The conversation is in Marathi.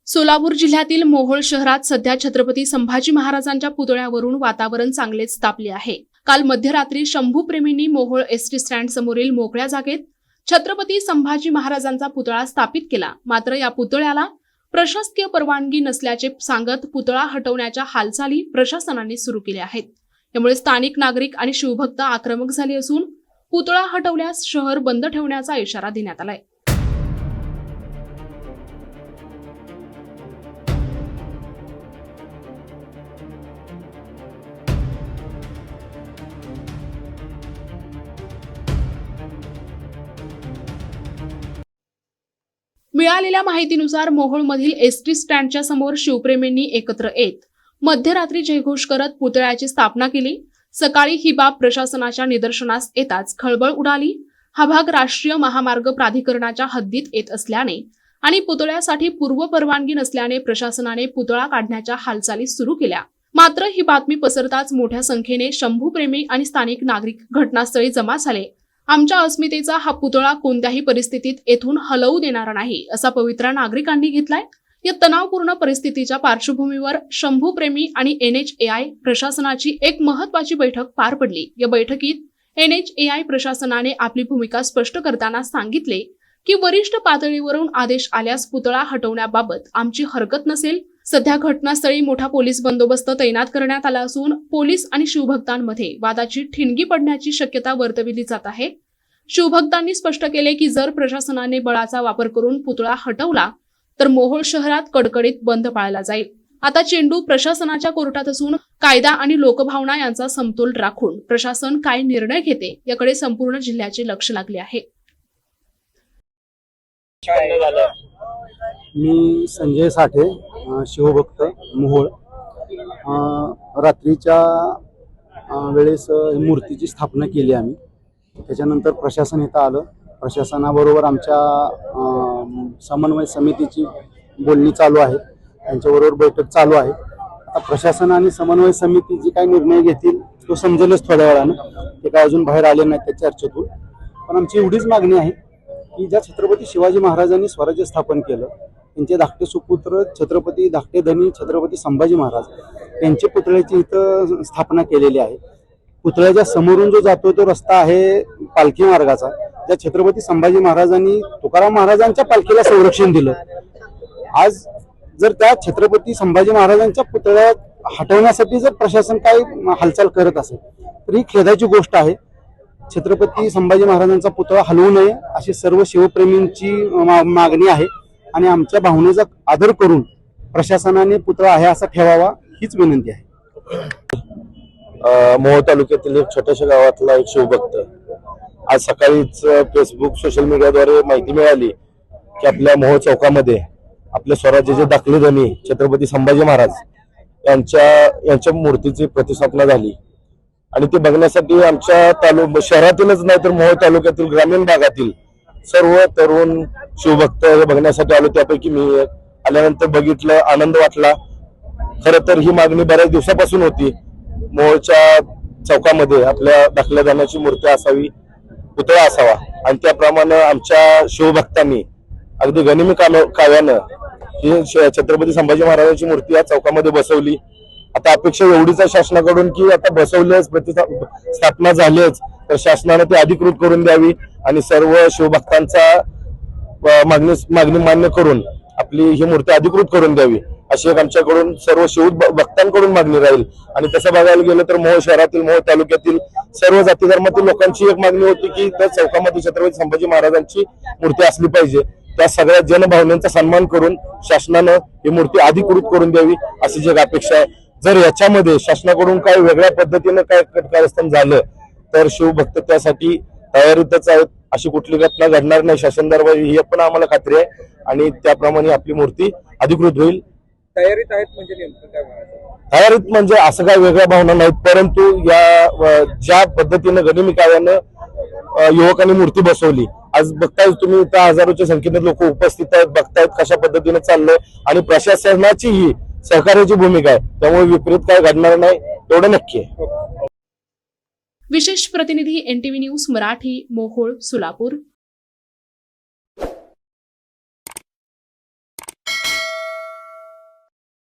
सोलापूर जिल्ह्यातील मोहोळ शहरात सध्या छत्रपती संभाजी महाराजांच्या पुतळ्यावरून वातावरण चांगलेच तापले आहे। काल मध्यरात्री शंभूप्रेमींनी मोहोळ एसटी स्टँड समोरील मोकळ्या जागेत छत्रपती संभाजी महाराजांचा पुतळा स्थापित केला। मात्र या पुतळ्याला प्रशासकीय परवानगी नसल्याचे सांगत पुतळा हटवण्याच्या हालचाली प्रशासनाने सुरू केल्या आहेत। यामुळे स्थानिक नागरिक आणि शिवभक्त आक्रमक झाले असून पुतळा हटवल्यास शहर बंद ठेवण्याचा इशारा देण्यात आलाय। मिळालेल्या माहितीनुसार मोहोळमधील एसटी स्टँडच्या समोर शिवप्रेमींनी एकत्र येत मध्यरात्री जयघोष करत पुतळ्याची स्थापना केली। सकाळी ही बाब प्रशासनाच्या निदर्शनास येताच खळबळ उडाली। हा भाग राष्ट्रीय महामार्ग प्राधिकरणाच्या हद्दीत येत असल्याने आणि पुतळ्यासाठी पूर्व परवानगी नसल्याने प्रशासनाने पुतळा काढण्याच्या हालचाली सुरू केल्या। मात्र ही बातमी पसरताच मोठ्या संख्येने शंभूप्रेमी आणि स्थानिक नागरिक घटनास्थळी जमा झाले। आमच्या अस्मितेचा हा पुतळा कोणत्याही परिस्थितीत येथून हलवू देणार नाही असा पवित्रा नागरिकांनी घेतलाय। या तणावपूर्ण परिस्थितीच्या पार्श्वभूमीवर शंभूप्रेमी आणि NHAI प्रशासनाची एक महत्त्वाची बैठक पार पडली। या बैठकीत NHAI प्रशासनाने आपली भूमिका स्पष्ट करताना सांगितले की वरिष्ठ पातळीवरून आदेश आल्यास पुतळा हटवण्याबाबत आमची हरकत नसेल। सध्या घटनास्थळी मोठा पोलीस बंदोबस्त तैनात करण्यात आला असून पोलीस आणि शिवभक्तांमध्ये वादाची ठिणगी पडण्याची शक्यता वर्तविली जात आहे। शिवभक्तांनी स्पष्ट केले की जर प्रशासनाने बळाचा वापर करून पुतळा हटवला तर मोहोळ शहरात कडकडीत बंद पाळला जाईल। आता चेंडू प्रशासनाच्या कोर्टात असून कायदा आणि लोकभावना यांचा समतोल राखून प्रशासन काय निर्णय घेते याकडे संपूर्ण जिल्ह्याचे लक्ष लागले आहे। मी संजय साठे, शिवभक्त मोहोळ। रात्रीच्या वेळेस मूर्तीची स्थापना केली आम्ही। त्याच्यानंतर प्रशासन इथं आलं। प्रशासनाबरोबर आमच्या समन्वय समितीची बोलणी चालू आहे, त्यांच्याबरोबर बैठक चालू आहे। आता प्रशासन आणि समन्वय समिती जी काही निर्णय घेतील तो समजेलच थोड्या वेळानं। ते काय अजून बाहेर आले नाही त्या चर्चेतून। पण आमची एवढीच मागणी आहे की ज्या छत्रपती शिवाजी महाराजांनी स्वराज्य स्थापन केलं त्यांचे धाकटे सुपुत्र छत्रपती धाकटे धनी छत्रपती संभाजी महाराज यांचे पुतळ्याची इथं स्थापना केलेली आहे। पुतळ्याच्या समोरून जो जातो तो रस्ता आहे पालखी मार्गाचा। ज्या छत्रपती संभाजी महाराजांनी तुकाराम महाराजांच्या पालखीला संरक्षण दिलं, आज जर त्या छत्रपती संभाजी महाराजांच्या पुतळ्या हटवण्यासाठी जर प्रशासन काय हालचाल करत असेल तर ही खेदाची गोष्ट आहे। छत्रपती संभाजी महाराजांचा पुतळा हलवू नये अशी सर्व शिवप्रेमींची मागणी आहे आणि आमच्या भावनेचा आदर करून प्रशासनाने पुतळा आहे असा ठेवावा हीच विनंती आहे। मोहोळ तालुक्यातील एक छोट्याशा गावातला एक शिवभक्त आज सकाळीच फेसबुक सोशल मीडियाद्वारे माहिती मिळाली की आपल्या मोहोळ चौकामध्ये आपल्या स्वराज्याचे दाखले धनी छत्रपती संभाजी महाराज यांच्या मूर्तीची प्रतिष्ठापना झाली आणि ते बघण्यासाठी आमच्या शहरातीलच नाही तर मोहोळ तालुक्यातील ग्रामीण भागातील सर्व तरुण शिवभक्त हे बघण्यासाठी आलो। त्यापैकी मी आल्यानंतर बघितलं, आनंद वाटला। खरं तर ही मागणी बऱ्याच दिवसापासून होती। मोहोळच्या चौकामध्ये आपल्या दाखल्या धन्याची मूर्ती असावी, पुतळा असावा आणि त्याप्रमाणे आमच्या शिवभक्तांनी अगदी गनिमी काव्यानं ही छत्रपती संभाजी महाराजांची मूर्ती या चौकामध्ये बसवली। आता अपेक्षा एवढीच आहे शासनाकडून की आता बसवल्याच स्थापना झालीच तर शासनाने ती अधिकृत करून द्यावी आणि सर्व शिवभक्तांचा मागणी मान्य करून आपली ही मूर्ती अधिकृत करून द्यावी अशी एक आमच्याकडून सर्व शिवभक्तांकडून मागणी राहील। आणि तसं बघायला गेलं तर मोहोळ शहरातील मोहोळ तालुक्यातील सर्व जाती धर्मातील लोकांची एक मागणी होती की त्या चौकामध्ये छत्रपती संभाजी महाराजांची मूर्ती असली पाहिजे। त्या सगळ्या जनभावनेचा सन्मान करून शासनानं ही मूर्ती अधिकृत करून द्यावी अशी जी अपेक्षा आहे। जर याच्यामध्ये शासनाकडून काही वेगळ्या पद्धतीनं काय कारस्थान झालं तर शिवभक्त त्यासाठी तयारीतच आहेत। अशी कुठली घटना घडणार नाही शासन दरबारी ही पण आम्हाला खात्री आहे आणि त्याप्रमाणे आपली मूर्ती अधिकृत होईल। तयारीत आहेत म्हणजे नेमकं काय म्हणायचं? तयारीत म्हणजे असं काय वेगळ्या भावना नाहीत, परंतु या ज्या पद्धतीनं गनिमी काव्यानं युवकांनी मूर्ती बसवली, आज बघताय तुम्ही त्या हजारोच्या संख्येने लोक उपस्थित आहेत, बघतायत कशा पद्धतीने चाललंय आणि प्रशासनाची ही सहकार्याची भूमिका आहे। त्यामुळे विपरीत काय घडणार नाही एवढं नक्की आहे। विशेष प्रतिनिधी NTV न्यूज मराठी, मोहोळ, सोलापूर।